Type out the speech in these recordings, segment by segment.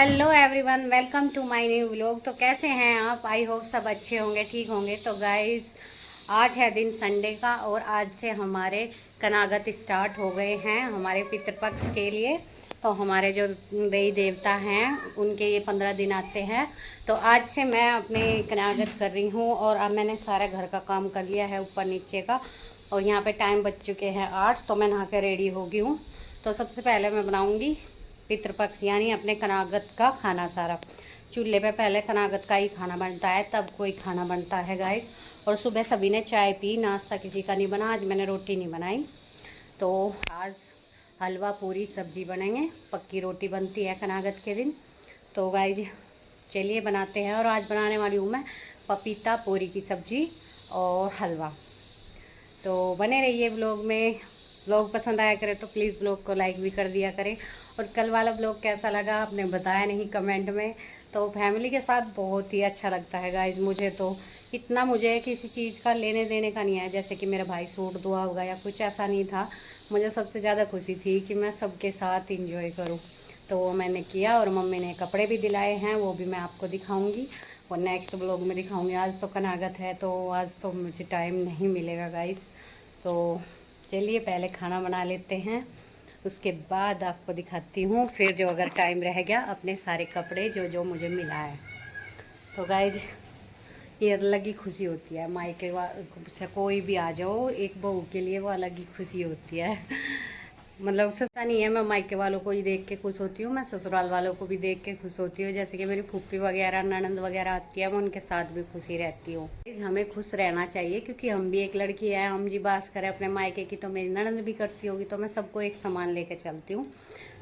Hello everyone, welcome to my new vlog. तो कैसे हैं आप? आई होप सब अच्छे होंगे, ठीक होंगे। तो गाइस, आज है दिन संडे का और आज से हमारे कनागत स्टार्ट हो गए हैं हमारे पितृपक्ष के लिए। तो हमारे जो देवी देवता हैं उनके ये 15 दिन आते हैं। तो आज से मैं अपने कनागत कर रही हूँ और अब मैंने सारा घर का काम कर लिया है, ऊपर नीचे का। और यहाँ पे टाइम बज चुके हैं 8, तो मैं नहा के रेडी हो गई हूँ। तो सबसे पहले मैं बनाऊँगी पितृपक्ष यानी अपने कनागत का खाना सारा। चूल्हे पे पहले कनागत का ही खाना बनता है, तब कोई खाना बनता है गाइस। और सुबह सभी ने चाय पी, नाश्ता किसी का नहीं बना। आज मैंने रोटी नहीं बनाई। तो आज हलवा पूरी सब्जी बनेंगे, पक्की रोटी बनती है कनागत के दिन। तो गाइस चलिए बनाते हैं। और आज बनाने वाली हूँ मैं पपीता पूरी की सब्जी और हलवा। तो बने रहिए ब्लॉग में। ब्लॉग पसंद आया करे तो प्लीज़ ब्लॉग को लाइक भी कर दिया करें। और कल वाला ब्लॉग कैसा लगा आपने बताया नहीं कमेंट में। तो फैमिली के साथ बहुत ही अच्छा लगता है गाइज। मुझे तो इतना मुझे किसी चीज़ का लेने देने का नहीं है, जैसे कि मेरा भाई सूट दुआ होगा या कुछ ऐसा नहीं था। मुझे सबसे ज़्यादा खुशी थी कि मैं सबके साथ इंजॉय करूँ। तो वो मैंने किया और मम्मी ने कपड़े भी दिलाए हैं, वो भी मैं आपको दिखाऊंगी और नेक्स्ट ब्लॉग में दिखाऊंगी। आज तो कनागत है तो आज तो मुझे टाइम नहीं मिलेगा गाइज। तो चलिए पहले खाना बना लेते हैं, उसके बाद आपको दिखाती हूँ फिर जो अगर टाइम रह गया अपने सारे कपड़े जो जो मुझे मिला है। तो गाइज ये अलग ही खुशी होती है, मायके से कोई भी आ जाओ एक बहू के लिए वो अलग ही खुशी होती है। मतलब सस्ता नहीं है, मैं मायके वालों को ही देख के खुश होती हूँ, मैं ससुराल वालों को भी देख के खुश होती हूँ। जैसे कि मेरी फूफी वगैरह ननंद वगैरह आती है, मैं उनके साथ भी खुशी रहती हूँ। हमें खुश रहना चाहिए क्योंकि हम भी एक लड़की है। हम जी बात करें अपने मायके की तो मेरी ननंद भी करती होगी, तो मैं सबको एक समान लेके चलती हूँ।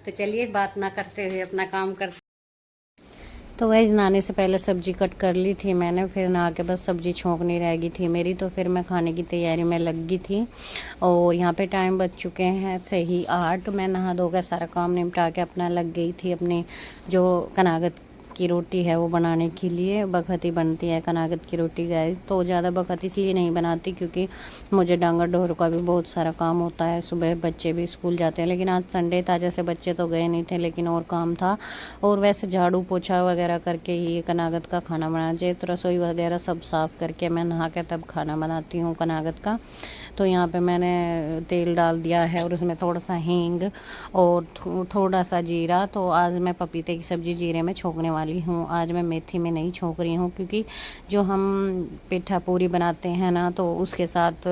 तो चलिए बात ना करते हुए अपना काम करते। तो वैज नहाने से पहले सब्जी कट कर ली थी मैंने, फिर नहा के बस सब्जी छोंकनी रह गई थी मेरी। तो फिर मैं खाने की तैयारी में लग गई थी। और यहाँ पे टाइम बज चुके हैं सही 8। मैं नहा धोकर सारा काम निपटा के अपना लग गई थी अपनी जो कनागत की रोटी है वो बनाने के लिए। बखती बनती है कनागत की रोटी गैस। तो ज़्यादा बखत इसलिए नहीं बनाती क्योंकि मुझे डांगर डोर का भी बहुत सारा काम होता है, सुबह बच्चे भी स्कूल जाते हैं। लेकिन आज संडे था, जैसे बच्चे तो गए नहीं थे लेकिन और काम था। और वैसे झाड़ू पोछा वगैरह करके ही कनागत का खाना बनाना चाहिए। तो रसोई वगैरह सब साफ़ करके मैं नहा के तब खाना बनाती हूँ कनागत का। तो यहाँ पे मैंने तेल डाल दिया है और उसमें थोड़ा सा हींग और थोड़ा सा जीरा। तो आज मैं पपीते की सब्ज़ी जीरे में छोंकने वाली हूँ, आज मैं मेथी में नहीं छोंक रही हूँ क्योंकि जो हम पेठा पूरी बनाते हैं ना तो उसके साथ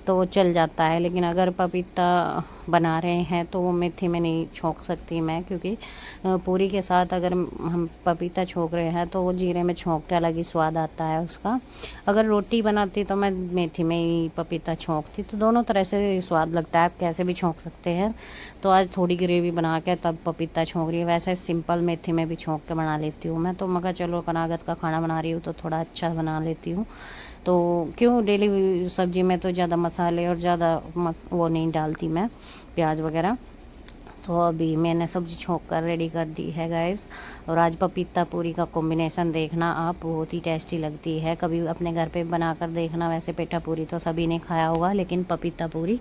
तो चल जाता है। लेकिन अगर पपीता बना रहे हैं तो वो मेथी में नहीं छोंक सकती मैं, क्योंकि पूरी के साथ अगर हम पपीता छोंक रहे हैं तो वो जीरे में छोंक के अलग ही स्वाद आता है उसका। अगर रोटी बनाती तो मैं मेथी में ही पपीता छोंकती, तो दोनों तरह से स्वाद लगता है, आप कैसे भी छोंक सकते हैं। तो आज थोड़ी ग्रेवी बना के तब पपीता छोंक रही है, वैसे सिंपल मेथी में भी छोंक के बना लेती हूँ मैं। तो मगर चलो कनागत का खाना बना रही हूँ तो थोड़ा अच्छा बना लेती हूँ। तो क्यों डेली सब्जी में तो ज़्यादा मसाले और ज़्यादा वो नहीं डालती मैं, प्याज वगैरह। तो अभी मैंने सब्जी छोंक कर रेडी कर दी है गैस। और आज पपीता पूरी का कॉम्बिनेशन देखना आप, बहुत ही टेस्टी लगती है। कभी अपने घर पे बनाकर देखना। वैसे पेठा पूरी तो सभी ने खाया होगा, लेकिन पपीता पूरी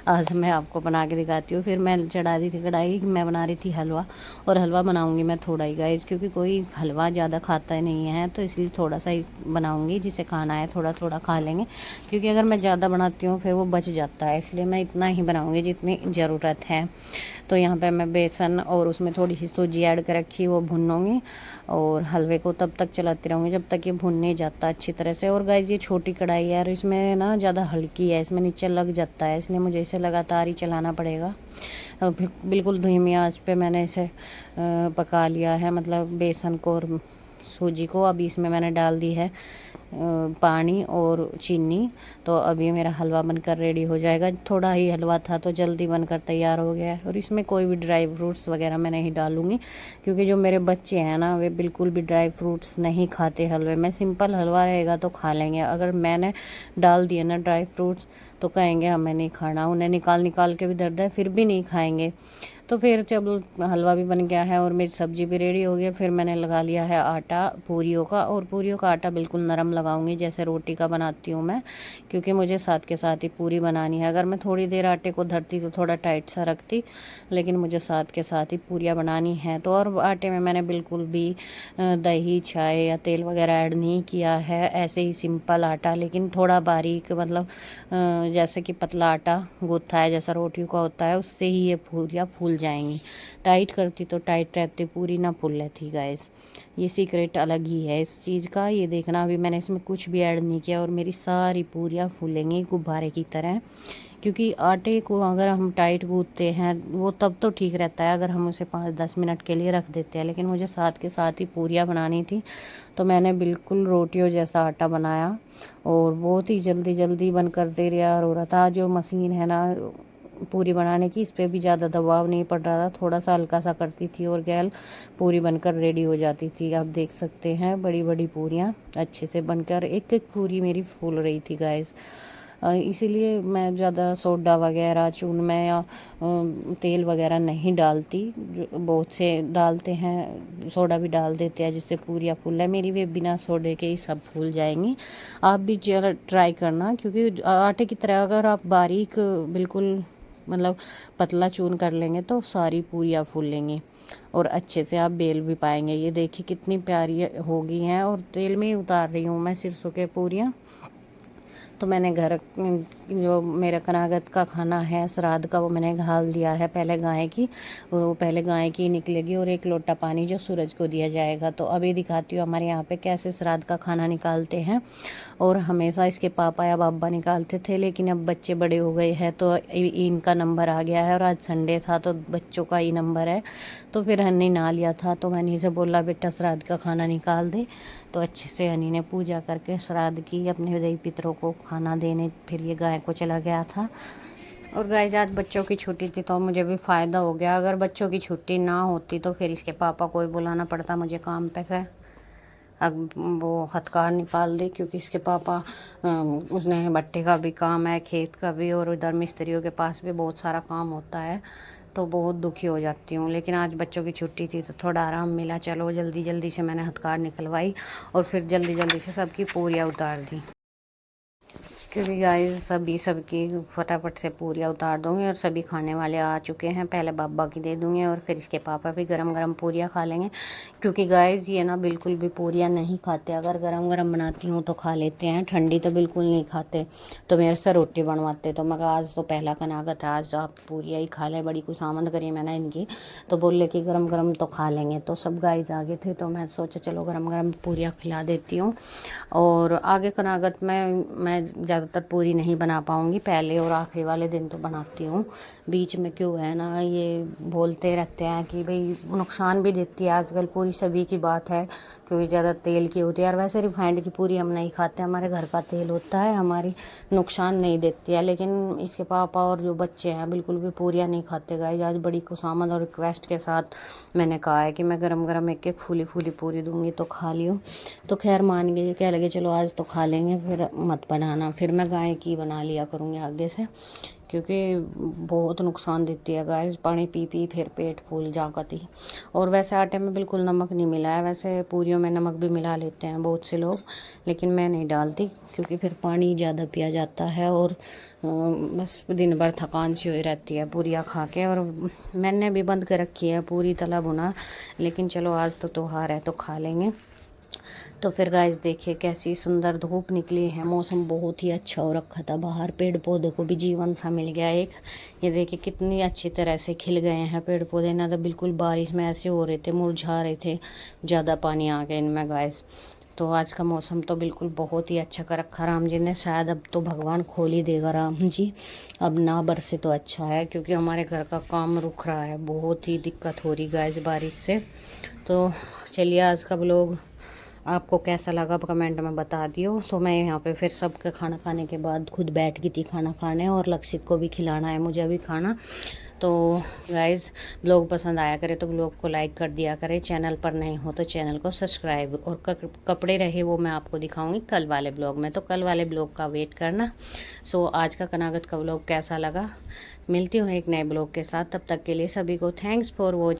आज मैं आपको बना के दिखाती हूँ। फिर मैं चढ़ा दी थी कढ़ाई, मैं बना रही थी हलवा। और हलवा बनाऊँगी मैं थोड़ा ही गैस, क्योंकि कोई हलवा ज़्यादा खाता नहीं है, तो इसलिए थोड़ा सा ही बनाऊँगी। जिसे खाना है थोड़ा थोड़ा खा लेंगे, क्योंकि अगर मैं ज़्यादा बनाती हूँ फिर वो बच जाता है, इसलिए मैं इतना ही बनाऊँगी जितनी ज़रूरत है। तो यहाँ पे मैं बेसन और उसमें थोड़ी सी सूजी ऐड कर रखी, वो भूनूंगी। और हलवे को तब तक चलाती रहूँगी जब तक ये भुन नहीं जाता अच्छी तरह से। और गाइस ये छोटी कढ़ाई है और इसमें ना ज़्यादा हल्की है, इसमें नीचे लग जाता है, इसलिए मुझे इसे लगातार ही चलाना पड़ेगा। बिल्कुल धीमी आंच पे मैंने इसे पका लिया है, मतलब बेसन को और सूजी को। अभी इसमें मैंने डाल दी है पानी और चीनी। तो अभी मेरा हलवा बनकर रेडी हो जाएगा। थोड़ा ही हलवा था तो जल्दी बनकर तैयार हो गया है। और इसमें कोई भी ड्राई फ्रूट्स वगैरह मैं नहीं डालूँगी, क्योंकि जो मेरे बच्चे हैं ना वे बिल्कुल भी ड्राई फ्रूट्स नहीं खाते हलवे में। सिंपल हलवा रहेगा तो खा लेंगे, अगर मैंने डाल दिया ना ड्राई फ्रूट्स तो कहेंगे हमें नहीं खाना। उन्हें निकाल निकाल के भी दर्द है फिर भी नहीं खाएंगे। तो फिर जब हलवा भी बन गया है और मेरी सब्ज़ी भी रेडी हो गई, फिर मैंने लगा लिया है आटा पूरियों का। और पूरियों का आटा बिल्कुल नरम लगाऊंगी जैसे रोटी का बनाती हूँ मैं, क्योंकि मुझे साथ के साथ ही पूरी बनानी है। अगर मैं थोड़ी देर आटे को धरती तो थोड़ा टाइट सा रखती, लेकिन मुझे साथ के साथ ही पूरियाँ बनानी है। तो और आटे में मैंने बिल्कुल भी दही, चाय या तेल वगैरह ऐड नहीं किया है, ऐसे ही सिंपल आटा, लेकिन थोड़ा बारीक, मतलब जैसे कि पतला आटा गूँथा है जैसा रोटियों का होता है, उससे ही ये पूरियाँ फूल जाएंगी। टाइट करती तो टाइट रहती, पूरी ना फूल रहती गाइस। ये सीक्रेट अलग ही है इस चीज़ का, ये देखना। अभी मैंने इसमें कुछ भी ऐड नहीं किया और मेरी सारी पूरियाँ फूलेंगी गुब्बारे की तरह। क्योंकि आटे को अगर हम टाइट गूँथते हैं वो तब तो ठीक रहता है, अगर हम उसे 5-10 मिनट के लिए रख देते हैं, लेकिन मुझे साथ के साथ ही पूरियाँ बनानी थी, तो मैंने बिल्कुल रोटियों जैसा आटा बनाया और बहुत ही जल्दी जल्दी बनकर तैयार हो रहा था। जो मशीन है ना पूरी बनाने की, इस पर भी ज़्यादा दबाव नहीं पड़ रहा था, थोड़ा सा हल्का सा करती थी और गैल पूरी बनकर रेडी हो जाती थी। आप देख सकते हैं बड़ी बड़ी पूरियाँ अच्छे से बनकर, एक एक पूरी मेरी फूल रही थी गाइस। इसीलिए मैं ज़्यादा सोडा वगैरह चूरमा या तेल वगैरह नहीं डालती। जो बहुत से डालते हैं, सोडा भी डाल देते हैं जिससे पूरियाँ फूल है। मेरी भी बिना सोडे के ही सब फूल जाएंगी। आप भी जरा ट्राई करना, क्योंकि आटे की तरह अगर आप बारीक बिल्कुल मतलब पतला चून कर लेंगे तो सारी पूरियाँ फूल लेंगी और अच्छे से आप बेल भी पाएंगे। ये देखिए कितनी प्यारी हो गई हैं, और तेल में ही उतार रही हूँ मैं सिरसों के पूरियाँ। तो मैंने घर जो मेरा कनागत का खाना है श्राद्ध का, वो मैंने घाल दिया है पहले गाय की, वो पहले गाय की निकलेगी और 1 लोटा पानी जो सूरज को दिया जाएगा। तो अभी दिखाती हूँ हमारे यहाँ पे कैसे श्राद्ध का खाना निकालते हैं। और हमेशा इसके पापा या बाबा निकालते थे, लेकिन अब बच्चे बड़े हो गए हैं तो इनका नंबर आ गया है, और आज संडे था तो बच्चों का ही नंबर है। तो फिर हनी ना लिया था, तो मैंने इसे बोला बेटा श्राद्ध का खाना निकाल दे। तो अच्छे से हनी ने पूजा करके श्राद्ध की, अपने देवी पितरों को खाना देने फिर ये गाय को चला गया था। और गाय आज बच्चों की छुट्टी थी तो मुझे भी फ़ायदा हो गया। अगर बच्चों की छुट्टी ना होती तो फिर इसके पापा को ही बुलाना पड़ता मुझे काम पे से। अब वो हथकार निकाल दी, क्योंकि इसके पापा उसने भट्टे का भी काम है, खेत का भी, और उधर मिस्त्रियों के पास भी बहुत सारा काम होता है, तो बहुत दुखी हो जाती हूँ। लेकिन आज बच्चों की छुट्टी थी तो थोड़ा आराम मिला। चलो जल्दी जल्दी से मैंने हथकार निकलवाई और फिर जल्दी जल्दी से सबकी पूरियाँ उतार दी, क्योंकि गाइस सबकी फटाफट से पूरियाँ उतार दूँगी और सभी खाने वाले आ चुके हैं। पहले बाबा की दे दूँगी और फिर इसके पापा भी गरम गरम पूरियाँ खा लेंगे, क्योंकि गाइस ये ना बिल्कुल भी पूरियाँ नहीं खाते। अगर गरम गरम बनाती हूँ तो खा लेते हैं, ठंडी तो बिल्कुल नहीं खाते। तो मेरे से रोटी बनवाते, तो मैं कहा आज तो पहला कनागत है, आज तो आप पूरियाँ ही खा लें। बड़ी खुशामद करी मैंने इनकी, तो बोले कि गरम गरम तो खा लेंगे। तो सब गाइस आगे थे तो मैं सोचा चलो गरम गरम पूरियाँ खिला देती हूँ। और आगे कनागत में मैं ज़्यादातर पूरी नहीं बना पाऊँगी, पहले और आखिरी वाले दिन तो बनाती हूँ। बीच में क्यों है ना ये बोलते रहते हैं कि भाई नुकसान भी देती है आजकल पूरी, सभी की बात है, क्योंकि ज़्यादा तेल की होती है। और वैसे रिफाइंड की पूरी हम नहीं खाते, हमारे घर का तेल होता है, हमारी नुकसान नहीं देती है। लेकिन इसके पापा और जो बच्चे हैं बिल्कुल भी पूरियाँ नहीं खाते गाइस। आज बड़ी खुशामद और रिक्वेस्ट के साथ मैंने कहा है कि मैं गरम गरम एक एक फूली फूली पूरी दूँगी तो खा लियो। तो खैर मान गए, कह लगे चलो आज तो खा लेंगे, फिर मत बनाना। फिर मैं गाय की बना लिया करूँगी आगे से, क्योंकि बहुत नुकसान देती है गाय, पानी पी पी फिर पेट फूल जाती। और वैसे आटे में बिल्कुल नमक नहीं मिला है, वैसे पूरियों में नमक भी मिला लेते हैं बहुत से लोग, लेकिन मैं नहीं डालती, क्योंकि फिर पानी ज़्यादा पिया जाता है और बस दिन भर थकान सी हुई रहती है पूरियाँ खा के। और मैंने भी बंद कर रखी है पूरी तला भुना, लेकिन चलो आज तो त्योहार है तो खा लेंगे। तो फिर गाइस देखिए कैसी सुंदर धूप निकली है, मौसम बहुत ही अच्छा हो रखा था बाहर, पेड़ पौधे को भी जीवन सा मिल गया एक। ये देखिए कितनी अच्छी तरह से खिल गए हैं पेड़ पौधे, ना तो बिल्कुल बारिश में ऐसे हो रहे थे मुरझा रहे थे, ज़्यादा पानी आ गया इनमें गाइस। तो आज का मौसम तो बिल्कुल बहुत ही अच्छा कर रखा राम जी ने, शायद अब तो भगवान खोल ही देगा राम जी, अब ना बरसे तो अच्छा है, क्योंकि हमारे घर का काम रुक रहा है, बहुत ही दिक्कत हो रही गाइस बारिश से। तो चलिए आज का व्लॉग आपको कैसा लगा आप कमेंट में बता दियो। तो मैं यहाँ पे फिर सबके खाना खाने के बाद खुद बैठ गई थी खाना खाने, और लक्षित को भी खिलाना है मुझे अभी खाना। तो गाइज़ ब्लॉग पसंद आया करे तो ब्लॉग को लाइक कर दिया करे, चैनल पर नहीं हो तो चैनल को सब्सक्राइब। और कपड़े रहे वो मैं आपको दिखाऊंगी कल वाले ब्लॉग में, तो कल वाले ब्लॉग का वेट करना। सो आज का कनागत का ब्लॉग कैसा लगा, मिलती हूँ एक नए ब्लॉग के साथ। तब तक के लिए सभी को थैंक्स फॉर वॉचिंग।